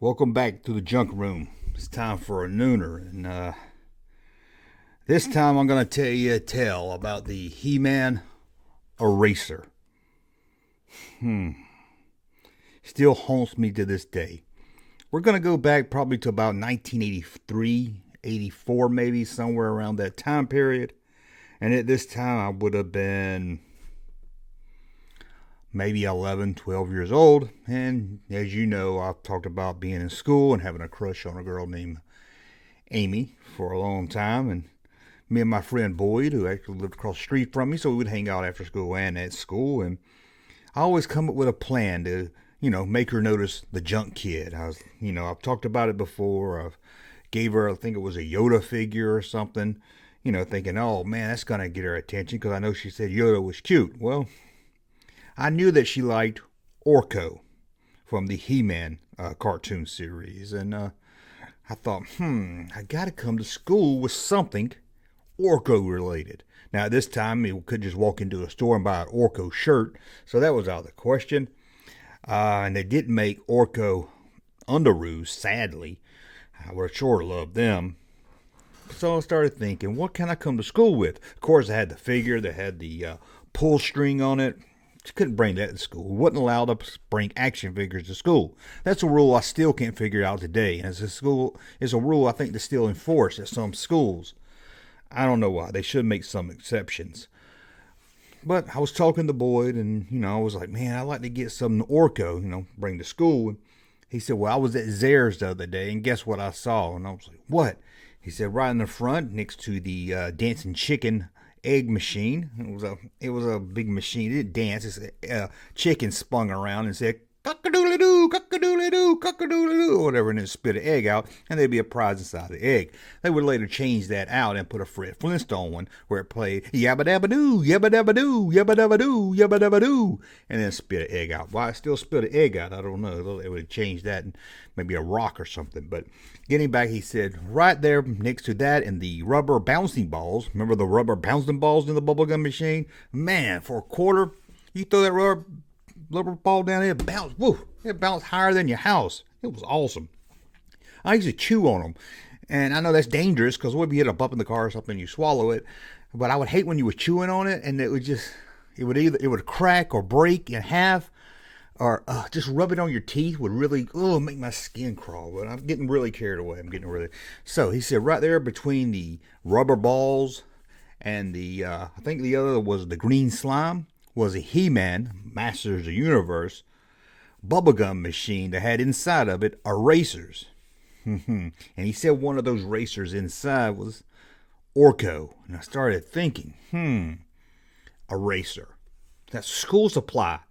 Welcome back to the junk room. It's time for a nooner, and this time I'm going to tell you a tale about the He-Man eraser. Still haunts me to this day. We're going to go back probably to about 1983, 84 maybe, somewhere around that time period. And at this time I would have been maybe 11, 12 years old. And as you know, I've talked about being in school and having a crush on a girl named Amy for a long time. And me and my friend Boyd, who actually lived across the street from me, so we would hang out after school and at school. And I always come up with a plan to, make her notice the junk kid. I've talked about it before. I gave her, I think it was a Yoda figure or something, thinking, oh man, that's going to get her attention because I know she said Yoda was cute. Well, I knew that she liked Orko from the He-Man cartoon series. And I thought, I got to come to school with something Orko related. Now, at this time, we could just walk into a store and buy an Orko shirt. So that was out of the question. And they didn't make Orko underoos, sadly. I would have sure loved them. So I started thinking, what can I come to school with? Of course, I had the figure that had the pull string on it. Couldn't bring that to school. Wasn't allowed to bring action figures to school. That's a rule I still can't figure out today. And it's a rule I think that's still enforced at some schools. I don't know why. They should make some exceptions. But I was talking to Boyd, and I was like, man, I'd like to get some Orko, bring to school. And he said, well, I was at Zare's the other day, and guess what I saw? And I was like, what? He said, right in the front, next to the dancing chicken egg machine. It was a big machine. It didn't dance. It's a chicken spun around and said cock-a-doodle-doo, cock-a-doodle-doo, cock-a-doodle-doo, or whatever, and then spit an egg out, and there'd be a prize inside the egg. They would later change that out and put a Fred Flintstone one where it played yabba-dabba-doo, yabba-dabba-doo, yabba-dabba-doo, yabba-dabba-doo, and then spit an egg out. Why it still spit an egg out, I don't know. They would have changed that and maybe a rock or something. But getting back, he said, right there next to that and the rubber bouncing balls. Remember the rubber bouncing balls in the bubblegum machine? Man, for a quarter, you throw that rubber ball down there, bounce, woo, it bounced higher than your house. It was awesome. I used to chew on them, and I know that's dangerous because what if you hit a bump in the car or something, you swallow it. But I would hate when you were chewing on it, and it would crack or break in half, or just rub it on your teeth would really make my skin crawl. But I'm getting really carried away. So he said right there between the rubber balls and the I think the other was the green slime, was a He-Man, Masters of the Universe, bubblegum machine that had inside of it erasers. And he said one of those racers inside was Orko. And I started thinking, eraser. That's school supply.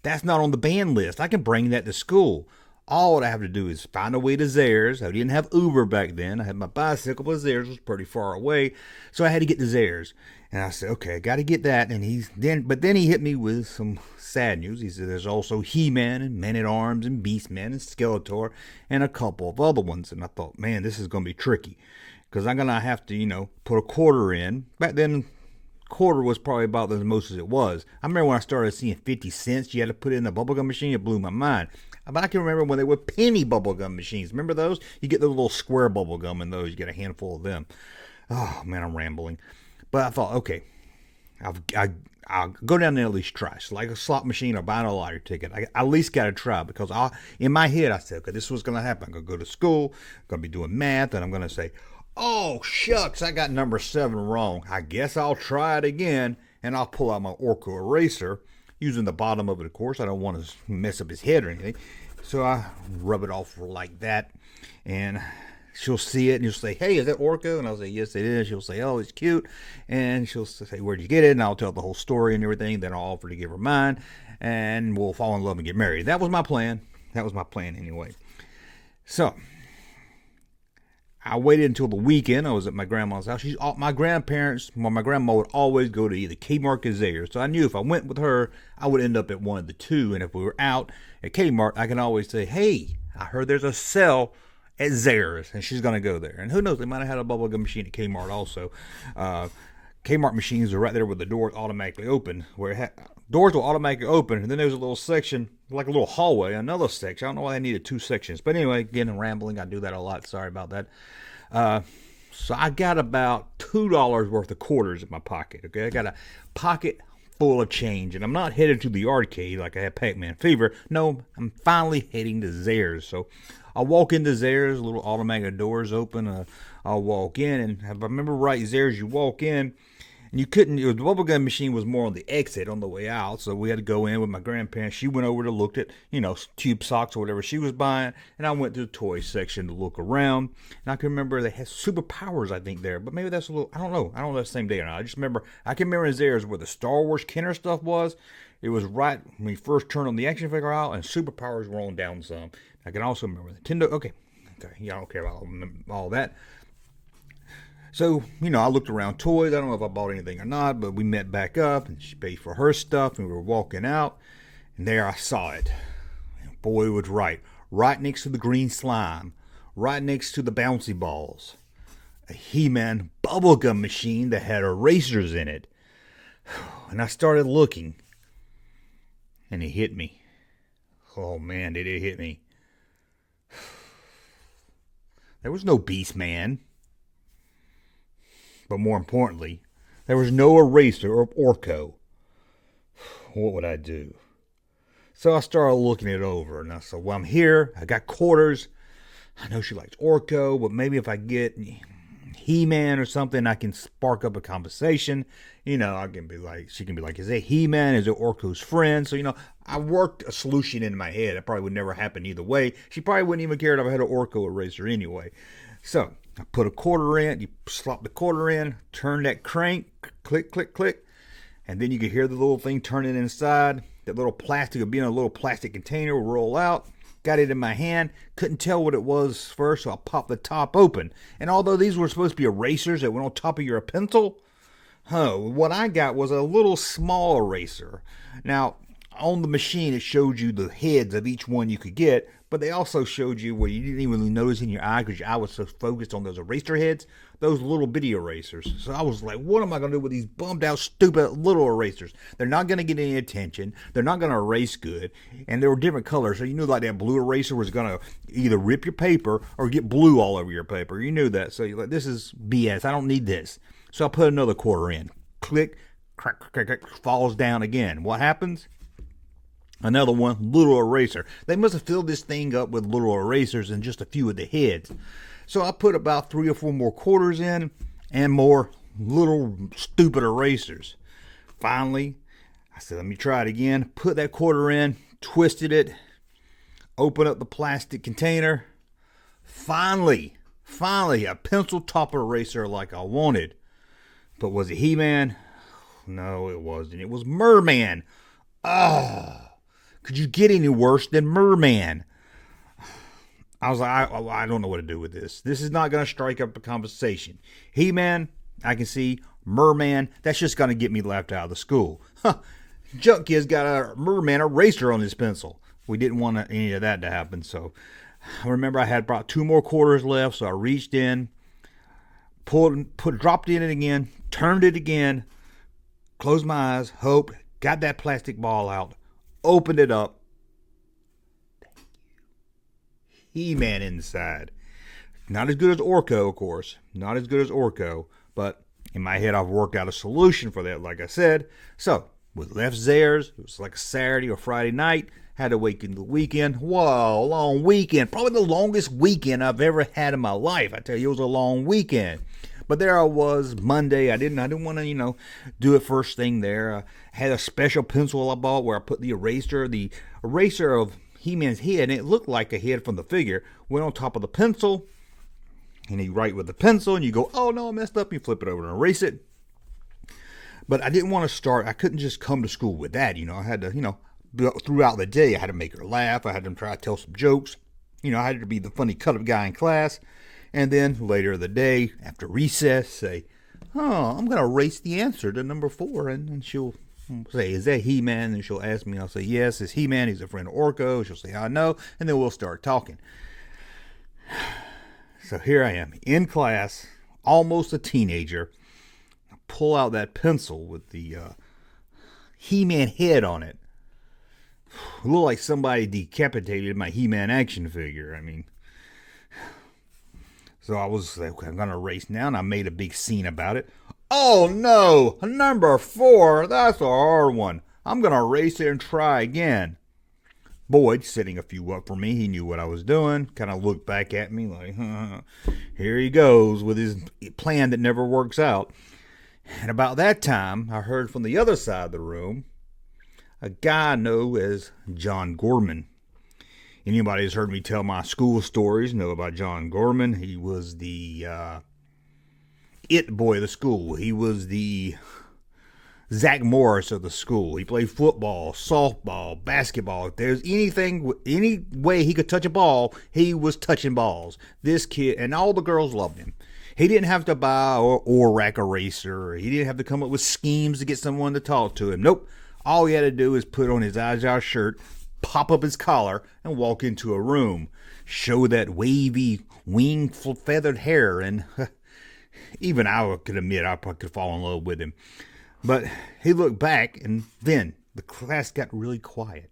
That's not on the band list. I can bring that to school. All I have to do is find a way to Zare's. I didn't have Uber back then. I had my bicycle, but Zare's was pretty far away. So I had to get to Zare's. And I said, okay, I got to get that. And then he hit me with some sad news. He said there's also He-Man and Men-at-Arms and Beastman and Skeletor and a couple of other ones. And I thought, man, this is going to be tricky because I'm going to have to, put a quarter in. Back then, quarter was probably about as most as it was. I remember when I started seeing 50 cents, you had to put it in the bubblegum machine. It blew my mind. But I can remember when they were penny bubblegum machines. Remember those? You get the little square bubblegum in those. You get a handful of them. Oh, man, I'm rambling. But I thought, okay, I'll go down there and at least try. It's like a slot machine or buying a lottery ticket. I at least got to try because in my head I said, okay, this is what's going to happen. I'm going to go to school, I'm going to be doing math, and I'm going to say, oh, shucks, I got number 7 wrong. I guess I'll try it again, and I'll pull out my Orko eraser using the bottom of it, of course. I don't want to mess up his head or anything. So I rub it off like that, and she'll see it, and she'll say, hey, is that Orko? And I'll say, yes, it is. She'll say, oh, it's cute. And she'll say, where'd you get it? And I'll tell the whole story and everything. Then I'll offer to give her mine, and we'll fall in love and get married. That was my plan. Anyway. So I waited until the weekend. I was at my grandma's house. My grandma would always go to either Kmart or Zare's. So I knew if I went with her, I would end up at one of the two. And if we were out at Kmart, I can always say, hey, I heard there's a sale at Zare's, and she's going to go there. And who knows, they might have had a bubblegum machine at Kmart also. Kmart machines are right there where the doors automatically open, where doors will automatically open, and then there's a little section, like a little hallway, another section. I don't know why they needed two sections. But anyway, again, I'm rambling. I do that a lot. Sorry about that. So I got about $2 worth of quarters in my pocket. Okay, I got a pocket full of change, and I'm not headed to the arcade like I had Pac-Man fever. No, I'm finally heading to Zayre's. So I'll walk into Zayre's, little automatic doors open. I'll walk in, and if I remember right, Zayre's, you walk in, and you couldn't. The bubblegum machine was more on the exit, on the way out. So we had to go in with my grandparents. She went over to look at, tube socks or whatever she was buying, and I went to the toy section to look around. And I can remember they had superpowers, I think, there, but maybe that's a little. I don't know. I don't know if that's the same day or not. I can remember in Zayre's where the Star Wars Kenner stuff was. It was right when we first turned on the action figure aisle, and superpowers were on down some. I can also remember Nintendo. Okay, yeah, I don't care about all that. So, I looked around toys. I don't know if I bought anything or not, but we met back up, and she paid for her stuff, and we were walking out, and there I saw it. Boy, it was right. Right next to the green slime. Right next to the bouncy balls. A He-Man bubblegum machine that had erasers in it. And I started looking, and it hit me. Oh, man, did it hit me. There was no Beast Man. But more importantly, there was no eraser or Orko. What would I do? So I started looking it over, and I said, well, I'm here. I got quarters. I know she likes Orko, but maybe if I get He-Man or something, I can spark up a conversation. I can be like, she can be like, is it He-Man? Is it Orko's friend? So, I worked a solution in my head. It probably would never happen either way. She probably wouldn't even care if I had an Orko eraser anyway. So I put a quarter in, you slop the quarter in, turn that crank, click, click, click, and then you can hear the little thing turning inside. That little plastic would be in a little plastic container, will roll out. Got it in my hand, couldn't tell what it was first, so I popped the top open. And although these were supposed to be erasers that went on top of your pencil, what I got was a little small eraser. Now, on the machine, it showed you the heads of each one you could get, but they also showed you where you didn't even really notice in your eye because your eye was so focused on those eraser heads, those little bitty erasers. So I was like, what am I going to do with these bummed out, stupid little erasers? They're not going to get any attention. They're not going to erase good. And they were different colors. So you knew like that blue eraser was going to either rip your paper or get blue all over your paper. You knew that. So you're like, this is BS. I don't need this. So I put another quarter in. Click, crack, crack, crack, falls down again. What happens? Another one, little eraser. They must have filled this thing up with little erasers and just a few of the heads. So I put about 3 or 4 more quarters in and more little stupid erasers. Finally, I said, let me try it again. Put that quarter in, twisted it, open up the plastic container. Finally, a pencil top eraser like I wanted. But was it He-Man? No, it wasn't. It was Merman. Could you get any worse than Merman? I was like, I don't know what to do with this. This is not going to strike up a conversation. He-Man, I can see. Merman, that's just going to get me laughed out of the school. Junk Kid's got a Merman eraser on his pencil. We didn't want any of that to happen. So I remember I had about 2 more quarters left. So I reached in, dropped in it again, turned it again, closed my eyes, hoped, got that plastic ball out, opened it up. He-Man inside. Not as good as Orko, of course. Not as good as Orko. But in my head, I've worked out a solution for that, like I said. So, we left Zayre's. It was like a Saturday or Friday night. Had to wait in the weekend. Whoa, long weekend. Probably the longest weekend I've ever had in my life. I tell you, it was a long weekend. But there I was Monday. I didn't want to, do it first thing there. I had a special pencil I bought where I put the eraser of He-Man's head, and it looked like a head from the figure. Went on top of the pencil, and you write with the pencil, and you go, oh no, I messed up. You flip it over and erase it. But I didn't want to start. I couldn't just come to school with that. I had to, throughout the day, I had to make her laugh. I had to try to tell some jokes. I had to be the funny cut-up guy in class. And then later in the day, after recess, say, I'm going to erase the answer to number 4. And she'll say, is that He-Man? And she'll ask me. I'll say, yes, it's He-Man. He's a friend of Orko. She'll say, I know. And then we'll start talking. So here I am in class, almost a teenager. I pull out that pencil with the He-Man head on it. It looked like somebody decapitated my He-Man action figure. I mean, so I was like, okay, I'm going to race now, and I made a big scene about it. Oh no, number 4, that's a hard one. I'm going to race it and try again. Boyd, sitting a few up from me, he knew what I was doing, kind of looked back at me like, here he goes with his plan that never works out. And about that time, I heard from the other side of the room, a guy I know as John Gorman. Anybody who's heard me tell my school stories know about John Gorman. He was the it boy of the school. He was the Zach Morris of the school. He played football, softball, basketball. If there's anything, any way he could touch a ball, he was touching balls. This kid, and all the girls loved him. He didn't have to buy or rack a racer. He didn't have to come up with schemes to get someone to talk to him. Nope. All he had to do is put on his Ajah shirt, pop up his collar, and walk into a room. Show that wavy, wing feathered hair, and even I could admit I probably could fall in love with him. But he looked back, and then the class got really quiet.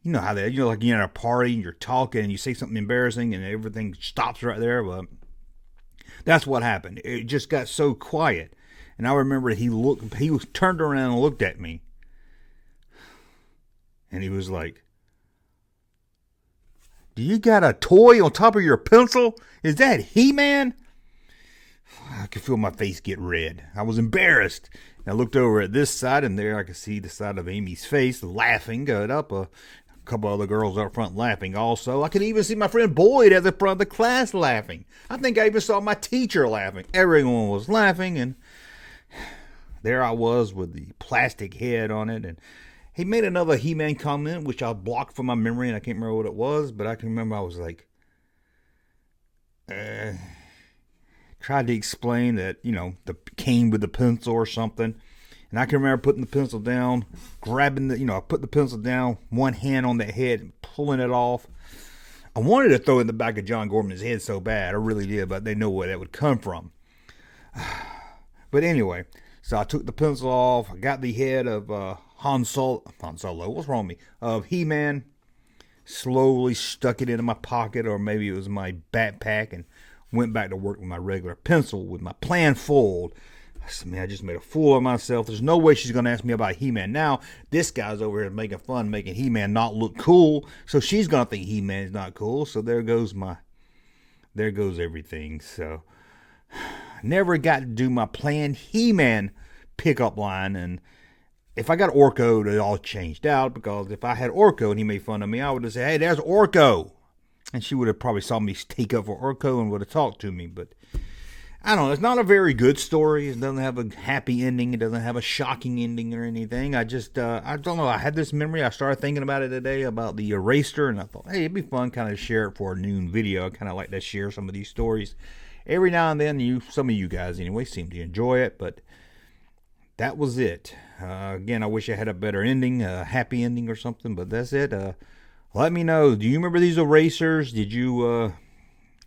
You know how that, like you're at a party and you're talking and you say something embarrassing and everything stops right there. Well, that's what happened. It just got so quiet. And I remember he was turned around and looked at me. And he was like, "Do you got a toy on top of your pencil? Is that He-Man?" I could feel my face get red. I was embarrassed. I looked over at this side, and there I could see the side of Amy's face laughing. Got up a couple other girls up front laughing also. I could even see my friend Boyd at the front of the class laughing. I think I even saw my teacher laughing. Everyone was laughing, and there I was with the plastic head on it. And he made another He-Man comment, which I blocked from my memory, and I can't remember what it was, but I can remember I was like, tried to explain that, the came with the pencil or something. And I can remember putting the pencil down, grabbing I put the pencil down, one hand on that head, and pulling it off. I wanted to throw it in the back of John Gorman's head so bad. I really did, but they know where that would come from. But anyway, so I took the pencil off. I got the head of Han Solo. What's wrong with me? Of He-Man. Slowly stuck it into my pocket, or maybe it was my backpack, and went back to work with my regular pencil with my plan foiled. I said, man, I just made a fool of myself. There's no way she's going to ask me about He-Man now. This guy's over here making fun, making He-Man not look cool. So she's going to think He-Man's not cool. So there goes everything. So never got to do my planned He-Man pickup line. And if I got Orko, it all changed out, because if I had Orko and he made fun of me, I would have said, hey, there's Orko. And she would have probably saw me take up for Orko and would have talked to me. But I don't know. It's not a very good story. It doesn't have a happy ending. It doesn't have a shocking ending or anything. I just, I don't know. I had this memory. I started thinking about it today, about the eraser. And I thought, hey, it'd be fun kind of share it for a noon video. I kind of like to share some of these stories. Every now and then, some of you guys anyway, seem to enjoy it. But that was it. Again, I wish I had a better ending, a happy ending or something. But that's it. Let me know. Do you remember these erasers? Did you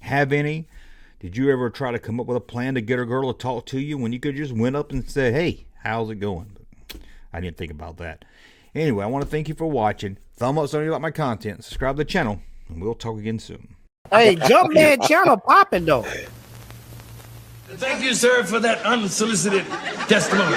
have any? Did you ever try to come up with a plan to get a girl to talk to you when you could just went up and say, hey, how's it going? But I didn't think about that. Anyway, I want to thank you for watching. Thumb up if you like my content. Subscribe to the channel, and we'll talk again soon. Hey, Junkman channel popping though. Thank you, sir, for that unsolicited testimony.